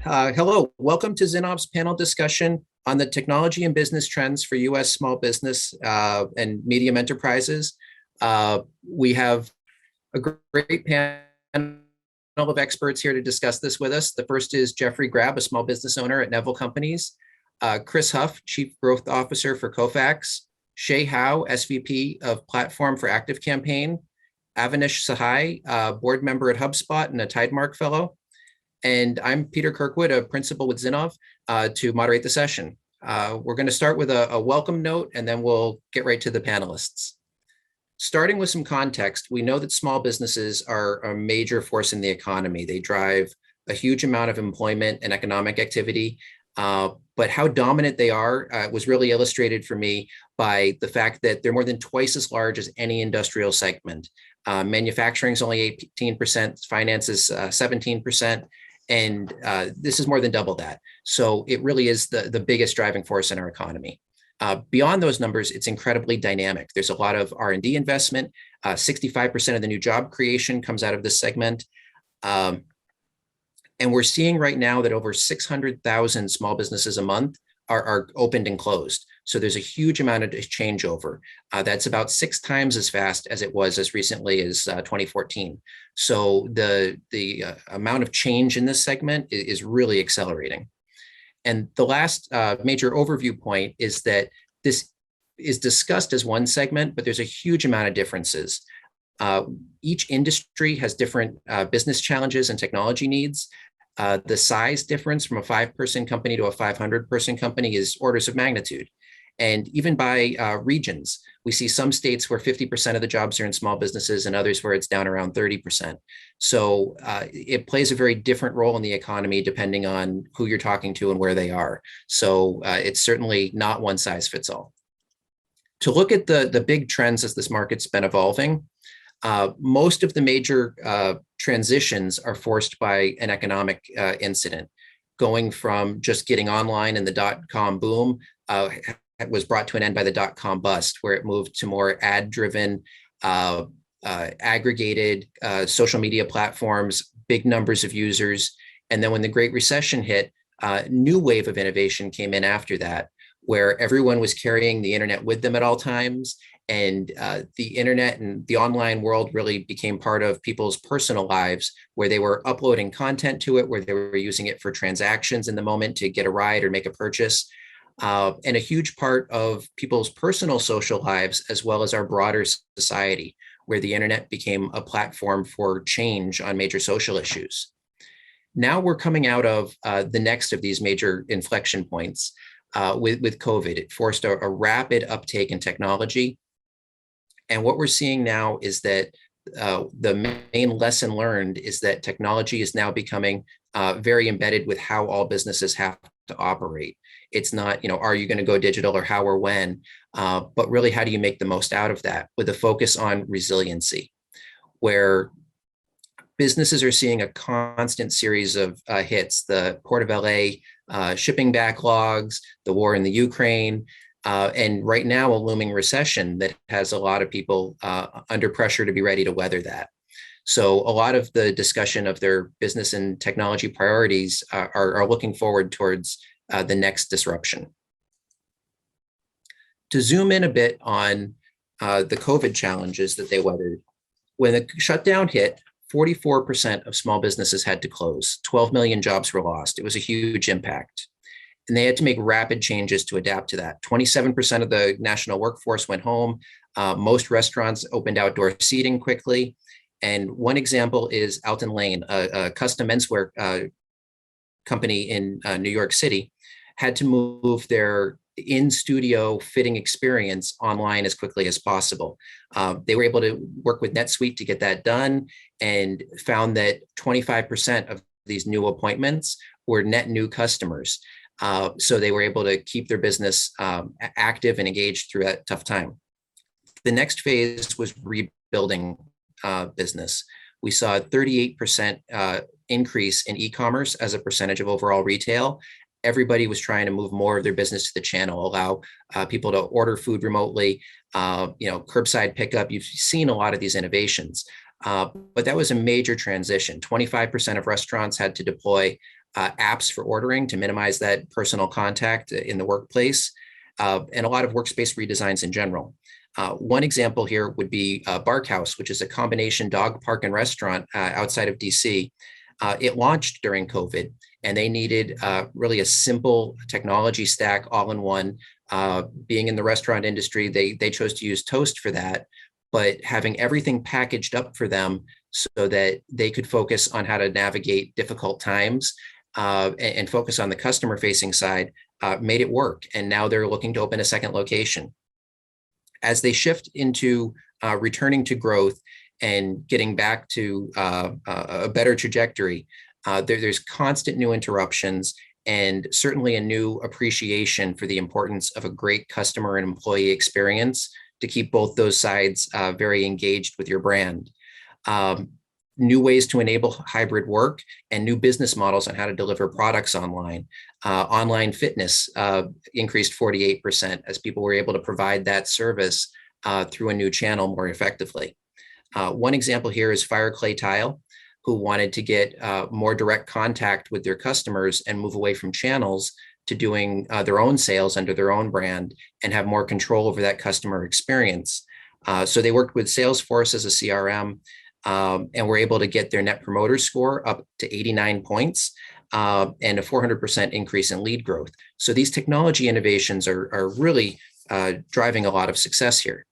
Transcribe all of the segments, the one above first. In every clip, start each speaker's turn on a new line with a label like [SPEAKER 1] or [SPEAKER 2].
[SPEAKER 1] Hello, welcome to Zinnov's panel discussion on the technology and business trends for U.S. small business and medium enterprises. We have a great panel of experts here to discuss this with us. The first is Jeffrey Grab, a small business owner at Neville Companies, Chris Huff, Chief Growth Officer for Kofax, Shay Howe, SVP of Platform for Active Campaign, Avanish Sahai, board member at HubSpot and a Tidemark Fellow. And I'm Peter Kirkwood, a principal with Zinnov, to moderate the session. We're going to start with a welcome note, and then we'll get right to the panelists. Starting with some context, we know that small businesses are a major force in the economy. They drive a huge amount of employment and economic activity, but how dominant they are was really illustrated for me by the fact that they're more than twice as large as any industrial segment. Manufacturing is only 18%, finance is 17%. And this is more than double that. So it really is the biggest driving force in our economy. Beyond those numbers, it's incredibly dynamic. There's a lot of R&D investment. 65% of the new job creation comes out of this segment. And we're seeing right now that over 600,000 small businesses a month are opened and closed. So there's a huge amount of changeover. That's about 6 times as fast as it was as recently as 2014. So the amount of change in this segment is really accelerating. And the last major overview point is that this is discussed as one segment, but there's a huge amount of differences. Each industry has different business challenges and technology needs. The size difference from a 5-person company to a 500-person company is orders of magnitude. And even by regions, we see some states where 50% of the jobs are in small businesses and others where it's down around 30%. So it plays a very different role in the economy depending on who you're talking to and where they are. So it's certainly not one size fits all. To look at the big trends as this market's been evolving, most of the major transitions are forced by an economic incident. Going from just getting online in the dot-com boom, was brought to an end by the dot-com bust, where it moved to more ad-driven, aggregated social media platforms, big numbers of users. And then when the Great Recession hit, a new wave of innovation came in after that, where everyone was carrying the internet with them at all times. And the internet and the online world really became part of people's personal lives, where they were uploading content to it, where they were using it for transactions in the moment to get a ride or make a purchase. And a huge part of people's personal social lives, as well as our broader society, where the internet became a platform for change on major social issues. Now we're coming out of the next of these major inflection points with COVID. It forced a rapid uptake in technology. And what we're seeing now is that the main lesson learned is that technology is now becoming very embedded with how all businesses have to operate. It's not, are you going to go digital or how or when, but really, how do you make the most out of that with a focus on resiliency, where businesses are seeing a constant series of hits, the Port of LA shipping backlogs, the war in the Ukraine, and right now a looming recession that has a lot of people under pressure to be ready to weather that. So a lot of the discussion of their business and technology priorities are looking forward towards the next disruption. To zoom in a bit on the COVID challenges that they weathered, when the shutdown hit, 44% of small businesses had to close. 12 million jobs were lost. It was a huge impact. And they had to make rapid changes to adapt to that. 27% of the national workforce went home. Most restaurants opened outdoor seating quickly. And one example is Alton Lane, a custom menswear company in New York City, had to move their in-studio fitting experience online as quickly as possible. They were able to work with NetSuite to get that done, and found that 25% of these new appointments were net new customers. So they were able to keep their business active and engaged through that tough time. The next phase was rebuilding business. We saw a 38% increase in e-commerce as a percentage of overall retail. Everybody was trying to move more of their business to the channel, allow people to order food remotely, curbside pickup. You've seen a lot of these innovations, but that was a major transition. 25% of restaurants had to deploy apps for ordering to minimize that personal contact in the workplace, and a lot of workspace redesigns in general. One example here would be Barkhouse, which is a combination dog park and restaurant outside of DC. It launched during COVID, and they needed really a simple technology stack all in one. Being in the restaurant industry, they chose to use Toast for that, but having everything packaged up for them so that they could focus on how to navigate difficult times and focus on the customer facing side made it work. And now they're looking to open a second location. As they shift into returning to growth and getting back to a better trajectory, there's constant new interruptions and certainly a new appreciation for the importance of a great customer and employee experience to keep both those sides very engaged with your brand. New ways to enable hybrid work and new business models on how to deliver products online. Online fitness increased 48% as people were able to provide that service through a new channel more effectively. One example here is Fire Clay Tile, who wanted to get more direct contact with their customers and move away from channels to doing their own sales under their own brand and have more control over that customer experience. So they worked with Salesforce as a CRM and were able to get their Net Promoter Score up to 89 points and a 400% increase in lead growth. So these technology innovations are really driving a lot of success here.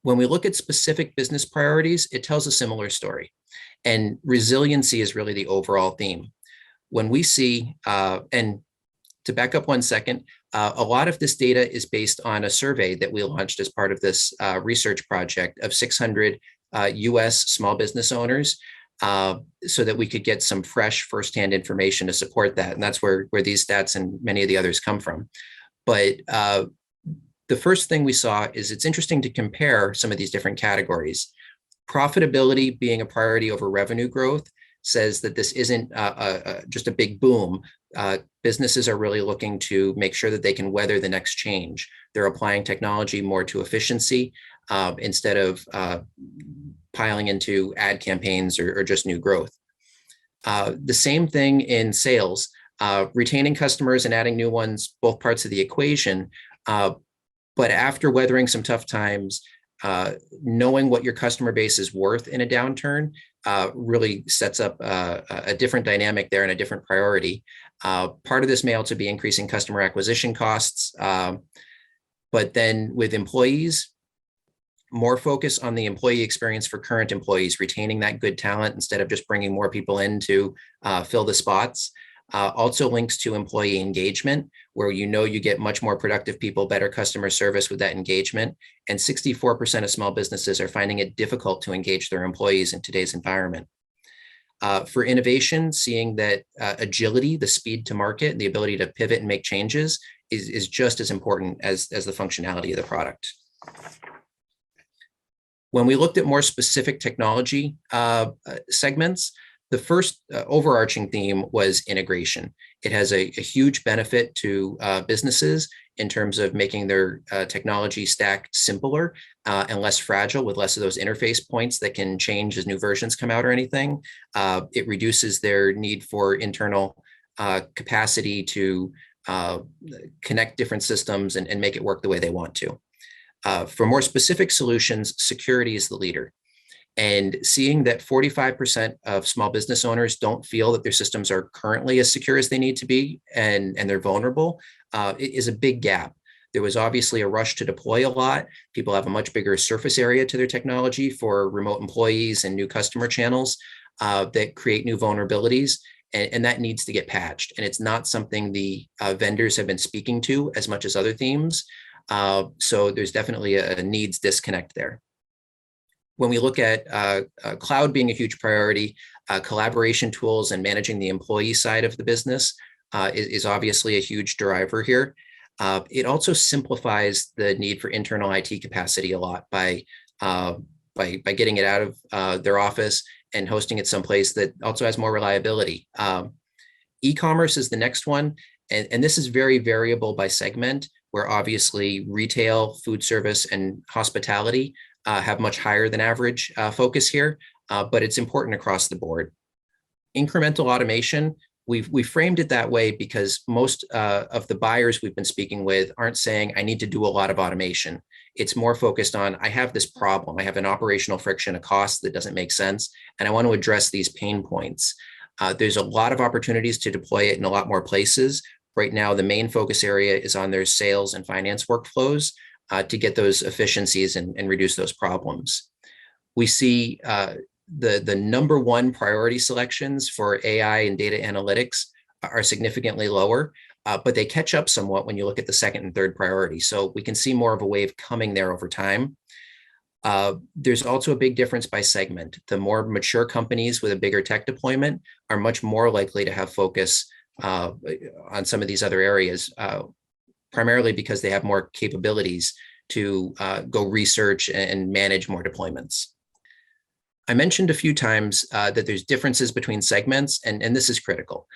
[SPEAKER 1] When we look at specific business priorities, it tells a similar story. And resiliency is really the overall theme. When we see, and to back up 1 second, a lot of this data is based on a survey that we launched as part of this research project of 600 US small business owners so that we could get some fresh firsthand information to support that. And that's where these stats and many of the others come from. But the first thing we saw is it's interesting to compare some of these different categories. Profitability being a priority over revenue growth says that this isn't just a big boom. Businesses are really looking to make sure that they can weather the next change. They're applying technology more to efficiency instead of piling into ad campaigns or just new growth. The same thing in sales, retaining customers and adding new ones, both parts of the equation. But after weathering some tough times, knowing what your customer base is worth in a downturn really sets up a different dynamic there and a different priority. Part of this may also be increasing customer acquisition costs, but then with employees, more focus on the employee experience for current employees, retaining that good talent instead of just bringing more people in to fill the spots. Also links to employee engagement, where you get much more productive people, better customer service with that engagement. And 64% of small businesses are finding it difficult to engage their employees in today's environment. For innovation, seeing that agility, the speed to market, and the ability to pivot and make changes is just as important as the functionality of the product. When we looked at more specific technology segments, the first overarching theme was integration. It has a huge benefit to businesses in terms of making their technology stack simpler and less fragile with less of those interface points that can change as new versions come out or anything. It reduces their need for internal capacity to connect different systems and make it work the way they want to. For more specific solutions, security is the leader. And seeing that 45% of small business owners don't feel that their systems are currently as secure as they need to be and they're vulnerable is a big gap. There was obviously a rush to deploy a lot. People have a much bigger surface area to their technology for remote employees and new customer channels that create new vulnerabilities. And that needs to get patched. And it's not something the vendors have been speaking to as much as other themes. So there's definitely a needs disconnect there. When we look at cloud being a huge priority, collaboration tools and managing the employee side of the business is obviously a huge driver here. It also simplifies the need for internal IT capacity a lot by getting it out of their office and hosting it someplace that also has more reliability. E-commerce is the next one, and this is very variable by segment, where obviously retail, food service, and hospitality have much higher than average focus here, but it's important across the board. Incremental automation we framed it that way because most of the buyers we've been speaking with aren't saying, I need to do a lot of automation. It's more focused on, I have this problem. I have an operational friction, a cost that doesn't make sense, and I want to address these pain points. There's a lot of opportunities to deploy it in a lot more places. Right now, the main focus area is on their sales and finance workflows to get those efficiencies and reduce those problems. We see the number one priority selections for AI and data analytics are significantly lower, but they catch up somewhat when you look at the second and third priority. So we can see more of a wave coming there over time. There's also a big difference by segment. The more mature companies with a bigger tech deployment are much more likely to have focus on some of these other areas, primarily because they have more capabilities to go research and manage more deployments. I mentioned a few times that there's differences between segments, and this is critical.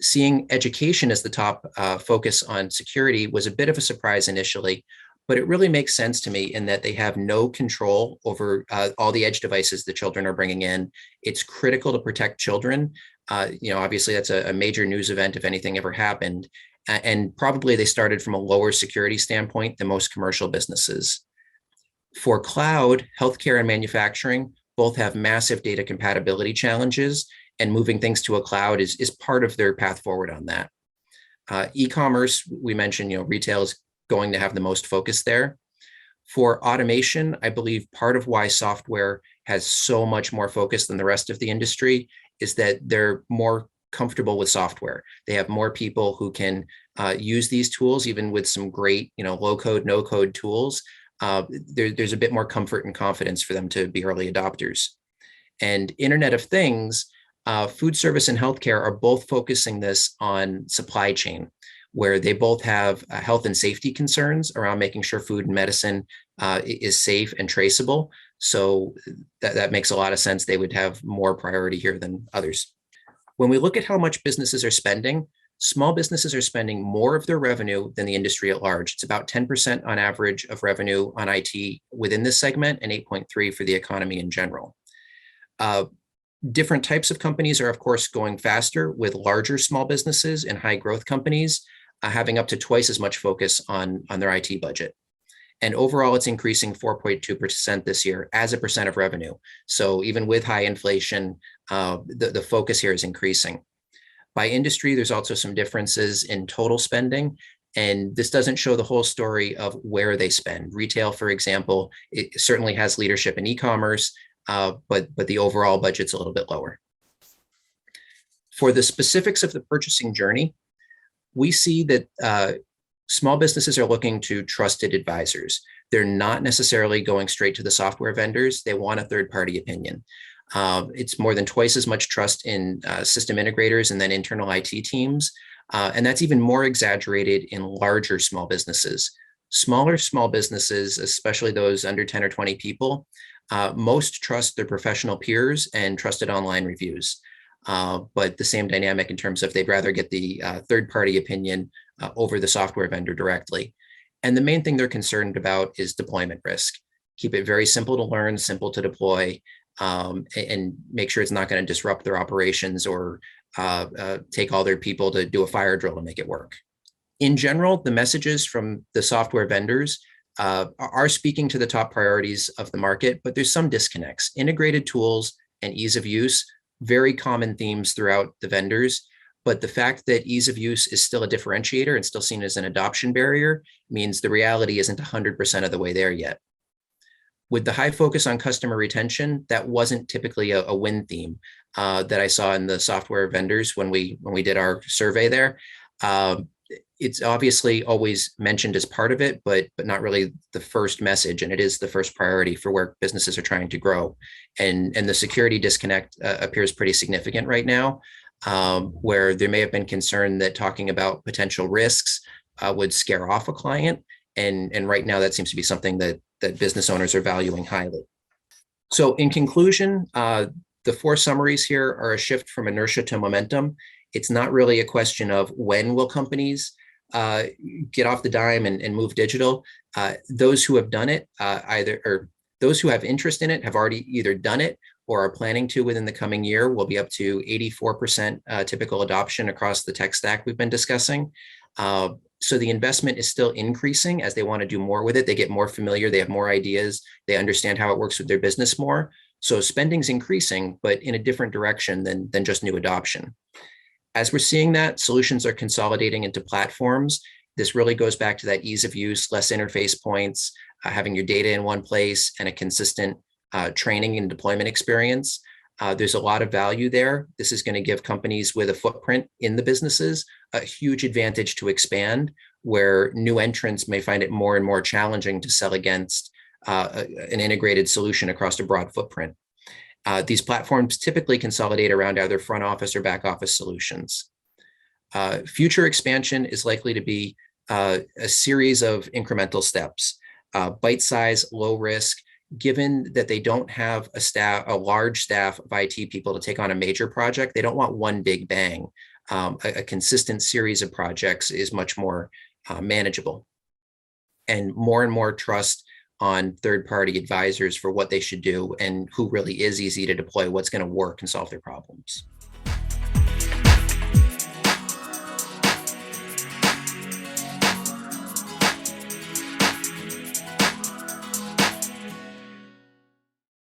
[SPEAKER 1] Seeing education as the top focus on security was a bit of a surprise initially, but it really makes sense to me in that they have no control over all the edge devices the children are bringing in. It's critical to protect children. Obviously that's a major news event if anything ever happened. And probably they started from a lower security standpoint than most commercial businesses. For cloud, healthcare and manufacturing both have massive data compatibility challenges, and moving things to a cloud is part of their path forward on that. E-commerce, we mentioned, retail is going to have the most focus there. For automation, I believe part of why software has so much more focus than the rest of the industry is that they're more comfortable with software. They have more people who can use these tools, even with some great, low code, no code tools. There's a bit more comfort and confidence for them to be early adopters. And Internet of Things, food service and healthcare are both focusing this on supply chain, where they both have health and safety concerns around making sure food and medicine is safe and traceable. So that makes a lot of sense. They would have more priority here than others. When we look at how much businesses are spending, small businesses are spending more of their revenue than the industry at large. It's about 10% on average of revenue on IT within this segment and 8.3% for the economy in general. Different types of companies are, of course, going faster, with larger small businesses and high growth companies having up to twice as much focus on their IT budget. And overall, it's increasing 4.2% this year as a percent of revenue. So even with high inflation, the focus here is increasing. By industry, there's also some differences in total spending. And this doesn't show the whole story of where they spend. Retail, for example, it certainly has leadership in e-commerce, but the overall budget's a little bit lower. For the specifics of the purchasing journey, we see that small businesses are looking to trusted advisors. They're not necessarily going straight to the software vendors. They want a third-party opinion. It's more than twice as much trust in system integrators and then internal IT teams. And that's even more exaggerated in larger small businesses. Smaller small businesses, especially those under 10 or 20 people, most trust their professional peers and trusted online reviews. But the same dynamic in terms of they'd rather get the third-party opinion over the software vendor directly. And the main thing they're concerned about is deployment risk. Keep it very simple to learn, simple to deploy, and make sure it's not going to disrupt their operations or take all their people to do a fire drill to make it work. In general, the messages from the software vendors are speaking to the top priorities of the market, but there's some disconnects. Integrated tools and ease of use, very common themes throughout the vendors, but the fact that ease of use is still a differentiator and still seen as an adoption barrier means the reality isn't 100% of the way there yet. With the high focus on customer retention, that wasn't typically a win theme that I saw in the software vendors when we did our survey there. It's obviously always mentioned as part of it, but not really the first message, and it is the first priority for where businesses are trying to grow. And the security disconnect appears pretty significant right now, where there may have been concern that talking about potential risks would scare off a client. And right now that seems to be something that business owners are valuing highly. So in conclusion, the four summaries here are a shift from inertia to momentum. It's not really a question of when will companies get off the dime and move digital. Those who have done it Those who have interest in it have already either done it or are planning to within the coming year. Will be up to 84% typical adoption across the tech stack we've been discussing. So the investment is still increasing as they want to do more with it. They get more familiar, they have more ideas, they understand how it works with their business more. So spending's increasing, but in a different direction than just new adoption. As we're seeing that, solutions are consolidating into platforms. This really goes back to that ease of use, less interface points, having your data in one place, and a consistent training and deployment experience. There's a lot of value there. This is going to give companies with a footprint in the businesses a huge advantage to expand, where new entrants may find it more and more challenging to sell against an integrated solution across a broad footprint. These platforms typically consolidate around either front office or back office solutions. Future expansion is likely to be a series of incremental steps, bite-sized, low risk. Given that they don't have a large staff of IT people to take on a major project, they don't want one big bang. A consistent series of projects is much more manageable, and more trust on third-party advisors for what they should do and who really is easy to deploy, what's going to work and solve their problems.